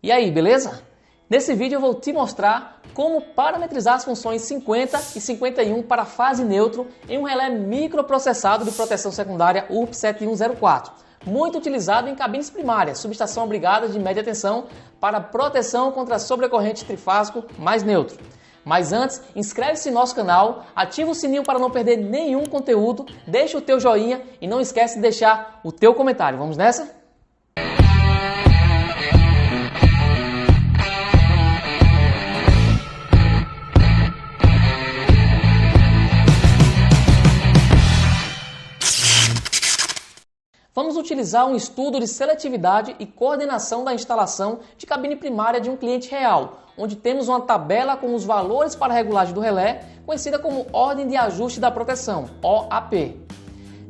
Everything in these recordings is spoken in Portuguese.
E aí, beleza? Nesse vídeo eu vou te mostrar como parametrizar as funções 50 e 51 para a fase neutro em um relé microprocessado de proteção secundária URP7104, muito utilizado em cabines primárias, subestação obrigada de média tensão para proteção contra sobrecorrente trifásico mais neutro. Mas antes, inscreve-se no nosso canal, ativa o sininho para não perder nenhum conteúdo, deixa o teu joinha e não esquece de deixar o teu comentário. Vamos nessa? Vamos utilizar um estudo de seletividade e coordenação da instalação de cabine primária de um cliente real, onde temos uma tabela com os valores para a regulagem do relé, conhecida como Ordem de Ajuste da Proteção, OAP.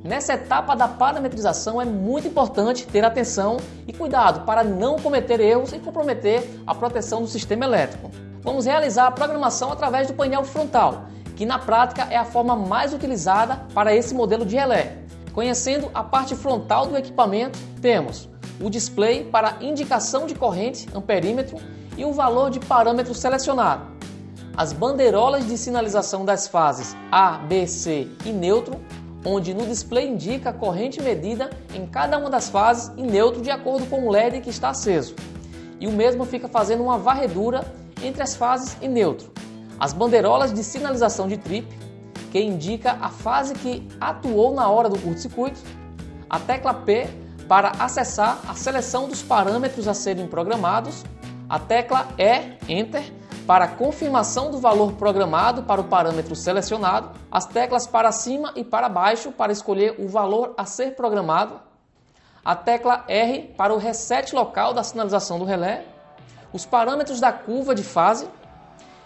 Nessa etapa da parametrização é muito importante ter atenção e cuidado para não cometer erros e comprometer a proteção do sistema elétrico. Vamos realizar a programação através do painel frontal, que na prática é a forma mais utilizada para esse modelo de relé. Conhecendo a parte frontal do equipamento, temos o display para indicação de corrente, amperímetro, e o valor de parâmetro selecionado. As bandeirolas de sinalização das fases A, B, C e neutro, onde no display indica a corrente medida em cada uma das fases e neutro de acordo com o LED que está aceso. E o mesmo fica fazendo uma varredura entre as fases e neutro. As bandeirolas de sinalização de trip, que indica a fase que atuou na hora do curto-circuito, a tecla P para acessar a seleção dos parâmetros a serem programados, a tecla E, Enter, para confirmação do valor programado para o parâmetro selecionado, as teclas para cima e para baixo para escolher o valor a ser programado, a tecla R para o reset local da sinalização do relé, os parâmetros da curva de fase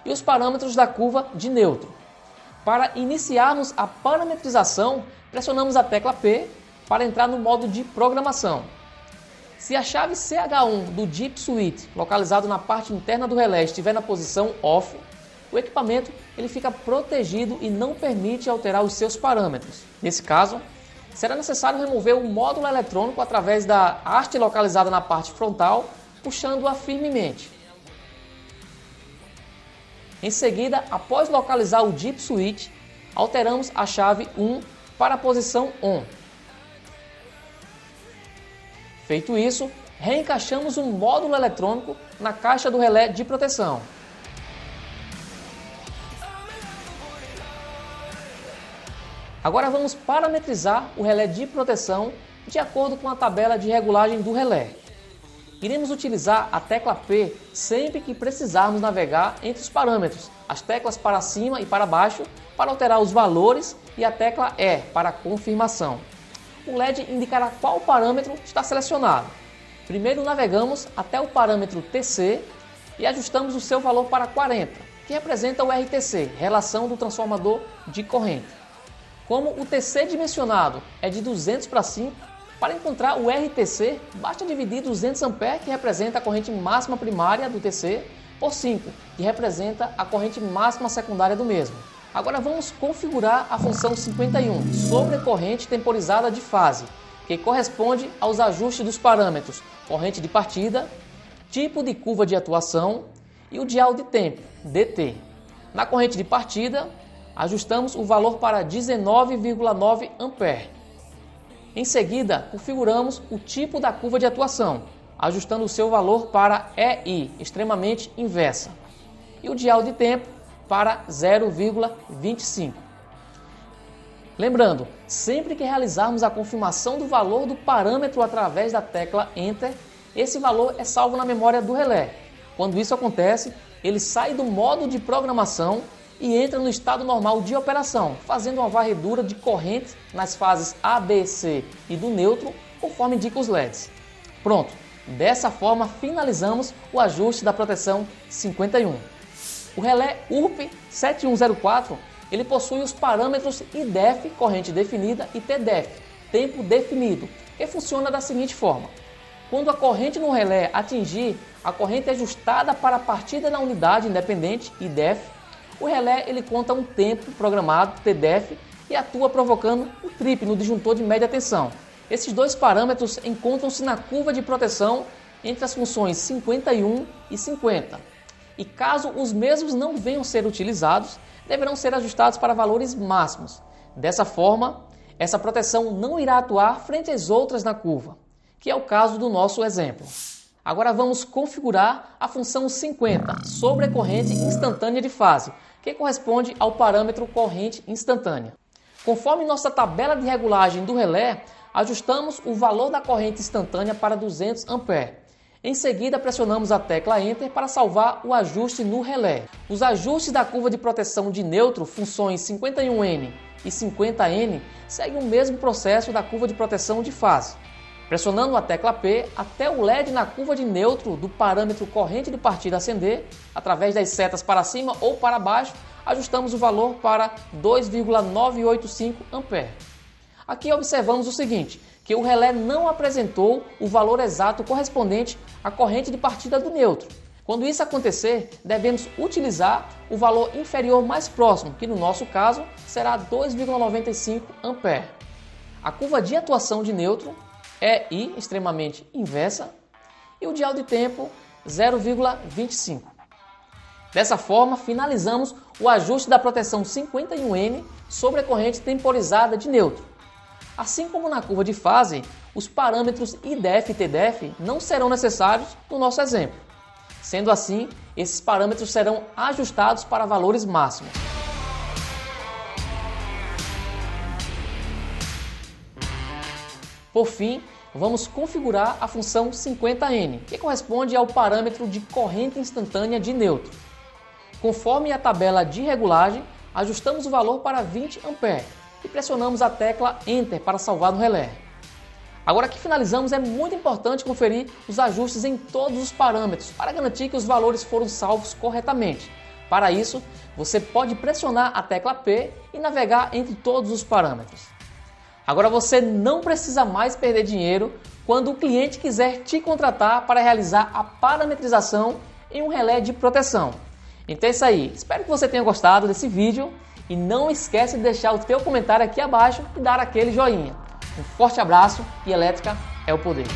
e os parâmetros da curva de neutro. Para iniciarmos a parametrização, pressionamos a tecla P para entrar no modo de programação. Se a chave CH1 do DIP Switch, localizado na parte interna do relé, estiver na posição OFF, o equipamento ele fica protegido e não permite alterar os seus parâmetros. Nesse caso, será necessário remover o módulo eletrônico através da haste localizada na parte frontal, puxando-a firmemente. Em seguida, após localizar o DIP Switch, alteramos a chave 1 para a posição ON. Feito isso, reencaixamos o módulo eletrônico na caixa do relé de proteção. Agora vamos parametrizar o relé de proteção de acordo com a tabela de regulagem do relé. Iremos utilizar a tecla P sempre que precisarmos navegar entre os parâmetros, as teclas para cima e para baixo para alterar os valores e a tecla E para confirmação. O LED indicará qual parâmetro está selecionado. Primeiro navegamos até o parâmetro TC e ajustamos o seu valor para 40, que representa o RTC, relação do transformador de corrente. Como o TC dimensionado é de 200 para 5, para encontrar o RTC, basta dividir 200 A, que representa a corrente máxima primária do TC, por 5, que representa a corrente máxima secundária do mesmo. Agora vamos configurar a função 51, sobrecorrente temporizada de fase, que corresponde aos ajustes dos parâmetros corrente de partida, tipo de curva de atuação e o dial de tempo, DT. Na corrente de partida, ajustamos o valor para 19,9 A. Em seguida, configuramos o tipo da curva de atuação, ajustando o seu valor para EI, extremamente inversa, e o dial de tempo para 0,25. Lembrando, sempre que realizarmos a confirmação do valor do parâmetro através da tecla Enter, esse valor é salvo na memória do relé. Quando isso acontece, ele sai do modo de programação e entra no estado normal de operação, fazendo uma varredura de corrente nas fases A, B, C e do neutro, conforme indicam os LEDs. Pronto, dessa forma finalizamos o ajuste da proteção 51. O relé URP7104 ele possui os parâmetros IDEF, corrente definida, e TDEF, tempo definido, que funciona da seguinte forma. Quando a corrente no relé atingir a corrente ajustada para a partida da unidade independente, IDEF, o relé ele conta um tempo programado, TDEF, e atua provocando um trip no disjuntor de média tensão. Esses dois parâmetros encontram-se na curva de proteção entre as funções 51 e 50. E caso os mesmos não venham a ser utilizados, deverão ser ajustados para valores máximos. Dessa forma, essa proteção não irá atuar frente às outras na curva, que é o caso do nosso exemplo. Agora vamos configurar a função 50 sobre a corrente instantânea de fase, que corresponde ao parâmetro corrente instantânea. Conforme nossa tabela de regulagem do relé, ajustamos o valor da corrente instantânea para 200 A. Em seguida, pressionamos a tecla Enter para salvar o ajuste no relé. Os ajustes da curva de proteção de neutro, funções 51N e 50N, seguem o mesmo processo da curva de proteção de fase. Pressionando a tecla P até o LED na curva de neutro do parâmetro corrente de partida acender, através das setas para cima ou para baixo, ajustamos o valor para 2,985 A. Aqui observamos o seguinte, que o relé não apresentou o valor exato correspondente à corrente de partida do neutro. Quando isso acontecer, devemos utilizar o valor inferior mais próximo, que no nosso caso será 2,95 A. A curva de atuação de neutro é I extremamente inversa e o dial de tempo 0,25. Dessa forma, finalizamos o ajuste da proteção 51N sobre a corrente temporizada de neutro. Assim como na curva de fase, os parâmetros IDEF e TDEF não serão necessários no nosso exemplo. Sendo assim, esses parâmetros serão ajustados para valores máximos. Por fim, vamos configurar a função 50N, que corresponde ao parâmetro de corrente instantânea de neutro. Conforme a tabela de regulagem, ajustamos o valor para 20 A e pressionamos a tecla Enter para salvar no relé. Agora que finalizamos, é muito importante conferir os ajustes em todos os parâmetros para garantir que os valores foram salvos corretamente. Para isso, você pode pressionar a tecla P e navegar entre todos os parâmetros. Agora você não precisa mais perder dinheiro quando o cliente quiser te contratar para realizar a parametrização em um relé de proteção. Então é isso aí, espero que você tenha gostado desse vídeo e não esquece de deixar o teu comentário aqui abaixo e dar aquele joinha. Um forte abraço e elétrica é o poder!